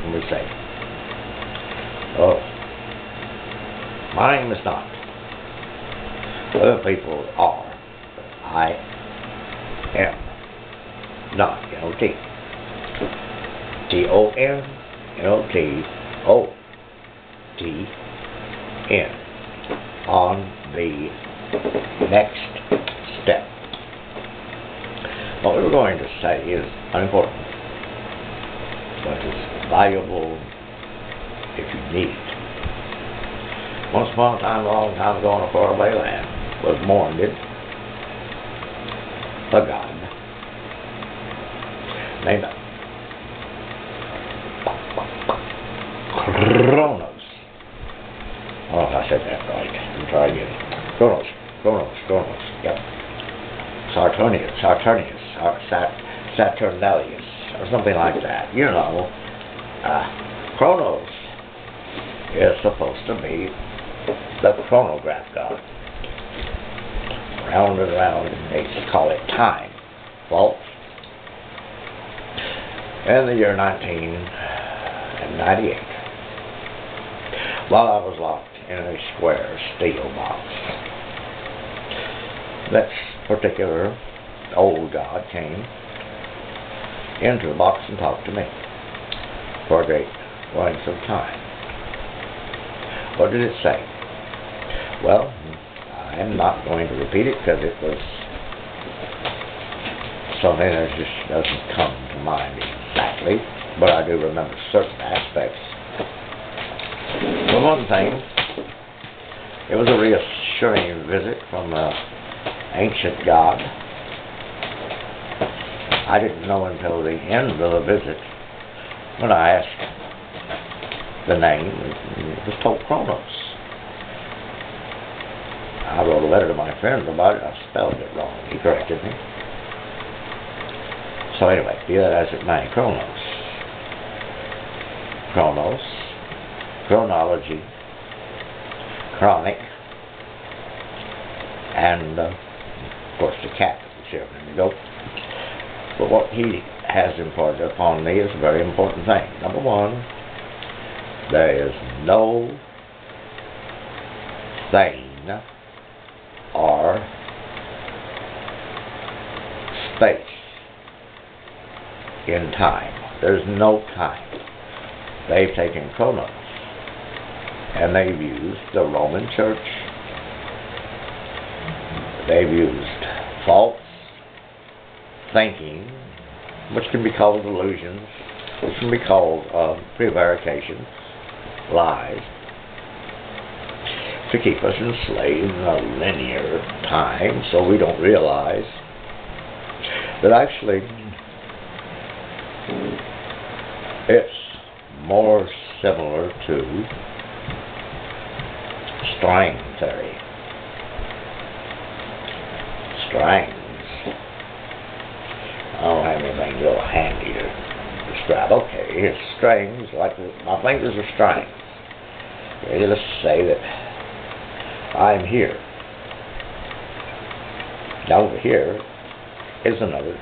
And we say, oh, my name is not. Other people are. But I am not. N-O-T. T-O-N-N-O-T-O-T-N. On the next step. What we're going to say is unimportant, but it's valuable if you need it. Once upon a time, a long time ago, in a faraway land, was mourned a god named KRONOS. Oh, I said that right. Let me try again. KRONOS. Yep. Saturnalius, or something like that. You know, KRONOS is supposed to be the chronograph god. Round and round, and they call it time. Well, in the year 1998, while I was locked in a square steel box, that particular old god came into the box and talked to me for a great length of time. What did it say? Well, I am not going to repeat it because it was something that just doesn't come to mind exactly, but I do remember certain aspects. For one thing, it was a reassuring visit from an ancient god. I didn't know until the end of the visit when I asked the name. It was told KRONOS. I wrote a letter to my friend about it. I spelled it wrong. He corrected me. So anyway, be that as it may, KRONOS. KRONOS, chronology, chronic, and of course the cat that was here a minute ago. But what he has imparted upon me is a very important thing. Number one, there is no thing or space in time. There's no time. They've taken KRONOS and they've used the Roman Church. They've used false thinking, which can be called illusions, which can be called prevarications, lies, to keep us enslaved in a linear time so we don't realize that actually it's more similar to string theory. Strings. I don't have anything real handy to describe. Okay, it's strings, like my fingers are strings. Okay, let's say that I'm here. Now over here is another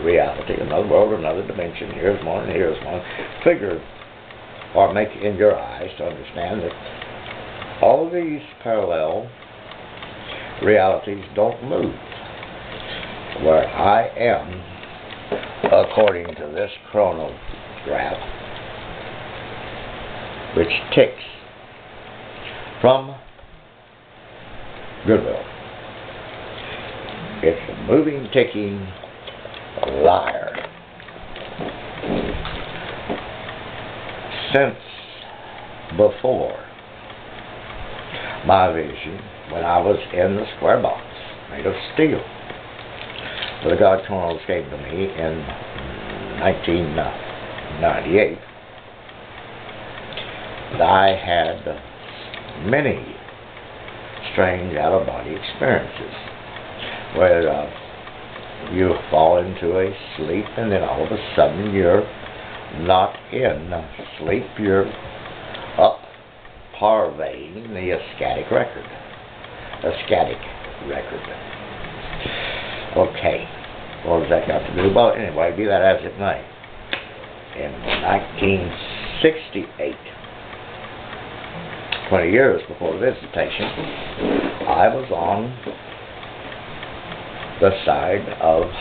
reality, another world, another dimension. Here's one and here's one. Figure or make it in your eyes to understand that all of these parallel realities don't move. Where I am, according to this chronograph, which ticks from goodwill. It's a moving, ticking liar. Since before my vision, when I was in the square box made of steel, so the god KRONOS came to me in 1998, that I had many strange out-of-body experiences where you fall into a sleep and then all of a sudden you're not in sleep, you're up parveying the ecstatic record. Okay, what does that got to do? Well, anyway, be that as it may, in 1968, 20 years before the visitation, I was on the side of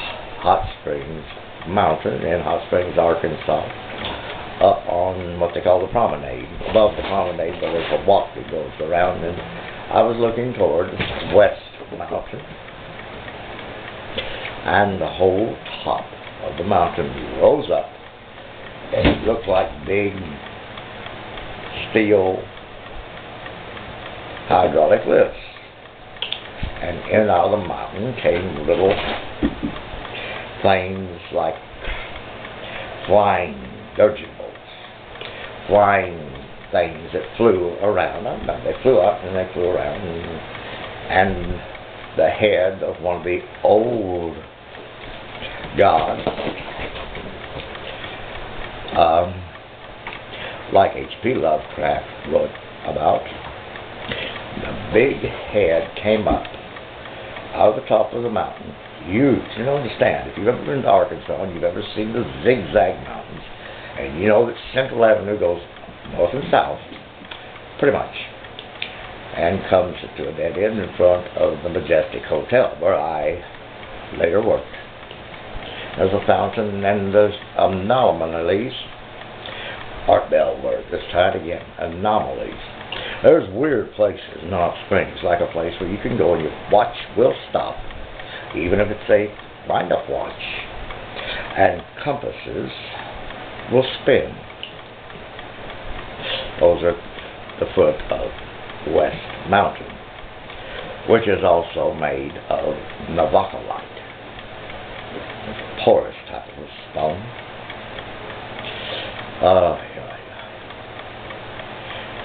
Hot Springs Mountain in Hot Springs, Arkansas, up on what they call the promenade. Above the promenade, but there's a walk that goes around, and I was looking toward West Mountain, and the whole top of the mountain rose up, and it looked like big steel hydraulic lifts. And in and out of the mountain came little planes like flying dirigibles, flying things that flew around. They flew up and they flew around, and the head of one of the old gods, like H.P. Lovecraft wrote about, the big head came up out of the top of the mountain, huge. You don't understand. If you've ever been to Arkansas and you've ever seen the zigzag mountains, and you know that Central Avenue goes north and south, pretty much, and comes to a dead end in front of the Majestic Hotel, where I later worked. There's a fountain, and there's anomalies. Art Bell word, let's try it again. Anomalies. There's weird places in Hot Springs, like a place where you can go and your watch will stop, even if it's a wind-up watch, and compasses will spin. Those are the foot of West Mountain, which is also made of Navakalite, porous type of stone.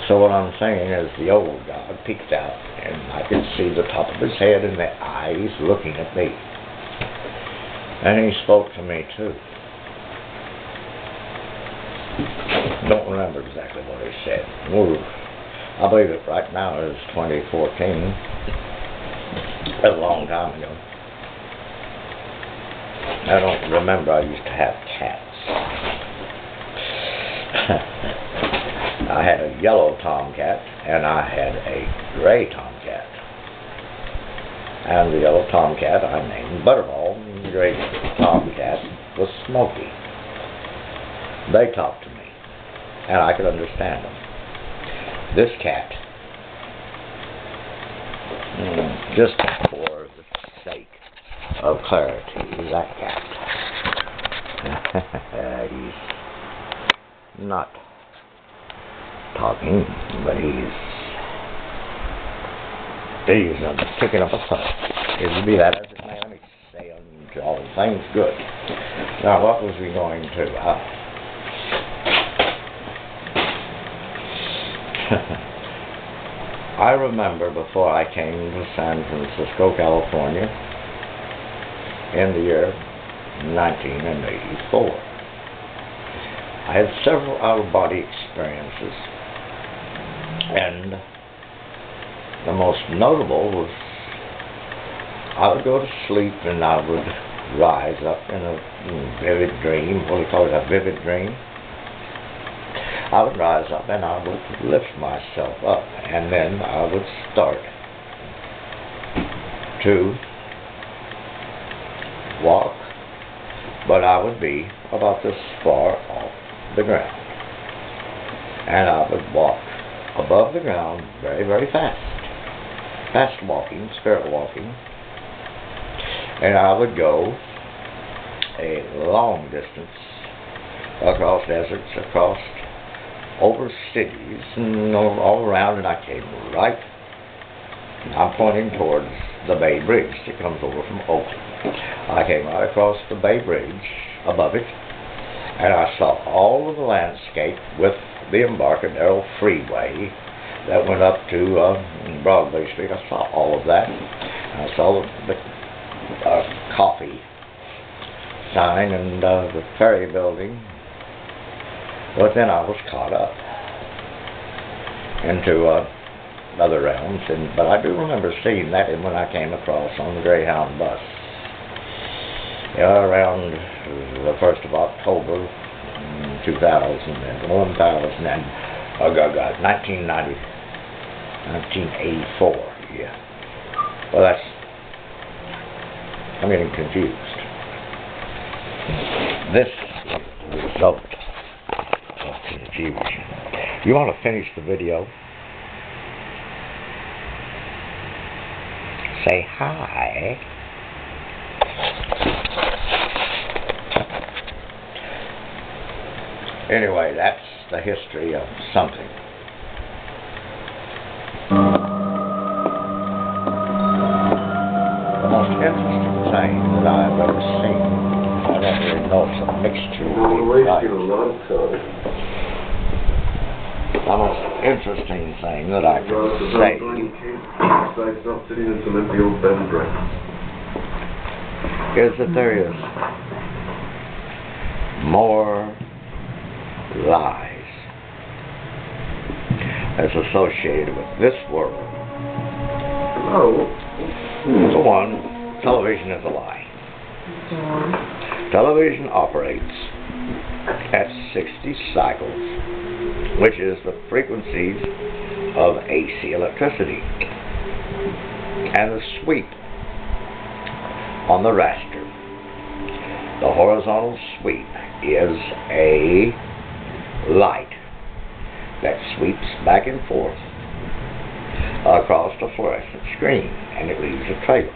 So what I'm saying is the old god peeked out, and I could see the top of his head and the eyes looking at me. And he spoke to me too. Don't remember exactly what he said. I believe it right now is 2014. That's a long time ago. I don't remember I used to have cats. I had a yellow tomcat, and I had a gray tomcat. And the yellow tomcat I named Butterball, and the gray tomcat was Smokey. They talked to me, and I could understand them. This cat, just for the sake of clarity, that cat, he's not talking, but he's picking up a fight. It would be that as it may. Let me say all things good. Now, what was we going to? I remember before I came to San Francisco, California, in the year 1984. I had several out-of-body experiences, and the most notable was I would go to sleep and I would rise up in a vivid dream. What do you call it? A vivid dream. I would rise up and I would lift myself up, and then I would start to walk, but I would be about this far off the ground, and I would walk above the ground very, very fast walking, spirit walking, and I would go a long distance across deserts, across over cities, and all around, and I came right, I'm pointing towards the Bay Bridge that comes over from Oakland. I came right across the Bay Bridge, above it, and I saw all of the landscape with the Embarcadero Freeway that went up to Broadway Street. I saw all of that. I saw the coffee sign and the ferry building. But then I was caught up into other realms, but I do remember seeing that when I came across on the Greyhound bus. Around the 1st of October, 2000, and 1000, and 1984, yeah. Well, I'm getting confused. This is the result of confusion. You want to finish the video? Say hi. Anyway, that's the history of something. The most interesting thing that I've ever seen, I don't really know, it's a mixture of the most interesting thing that I can say is that there is more lies as associated with this world. So one, television is a lie. Television operates at 60 cycles, which is the frequencies of AC electricity. And the sweep on the raster, the horizontal sweep, is a light that sweeps back and forth across the fluorescent screen, and it leaves a trail.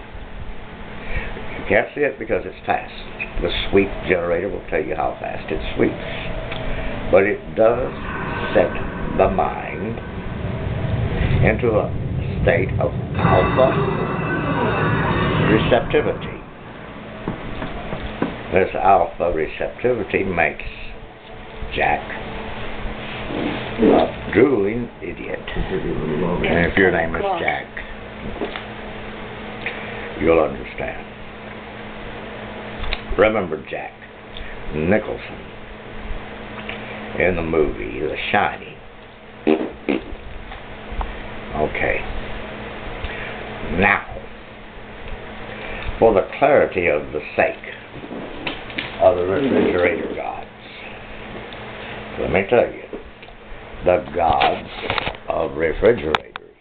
You can't see it because it's fast. The sweep generator will tell you how fast it sweeps. But it does set the mind into a state of alpha receptivity. This alpha receptivity makes Jack a drooling idiot. And if your name is Jack, you'll understand. Remember Jack Nicholson in the movie The Shining. Okay. Now, for the clarity of the sake of the refrigerator gods, let me tell you, the gods of refrigerators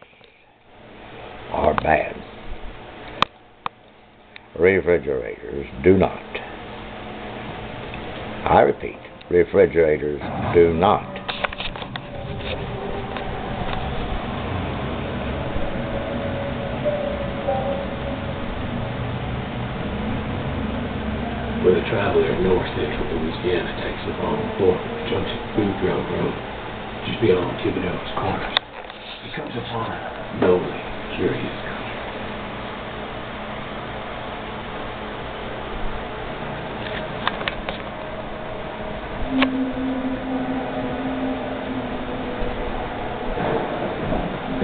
are bad. Refrigerators do not. I repeat, refrigerators do not. Where the traveler in north central Louisiana takes the wrong fork at the junction of Food Road, just beyond Thibodeau's Corners, he comes upon a nobly curious country.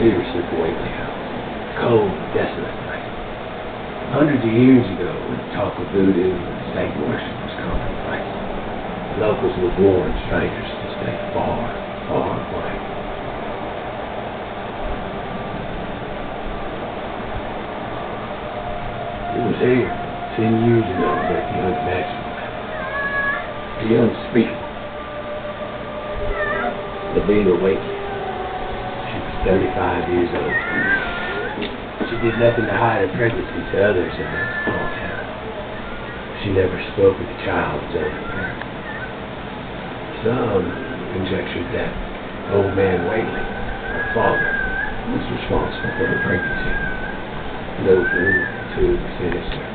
Here stood the Wakely House, cold, desolate night. Hundreds of years ago, when talk of voodoo and Satan worship was commonplace, locals would warn strangers to stay far, far away. It was here, 10 years ago, that the unimaginable happened. The unspeakable. Lavina Wakely. She was 35 years old. She did nothing to hide her pregnancy to others in that small town. She never spoke of the child as her parent. Some conjectured that old man Wakely, her father, was responsible for her pregnancy. Those rumors too sinister,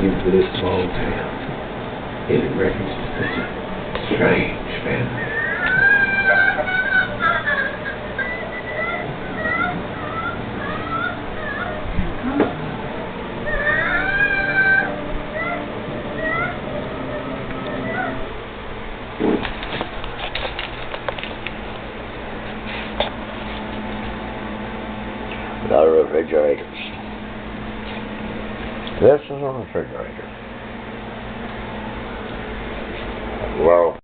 even for this small town, in reference to such a strange family. The refrigerators. This is a refrigerator. Well,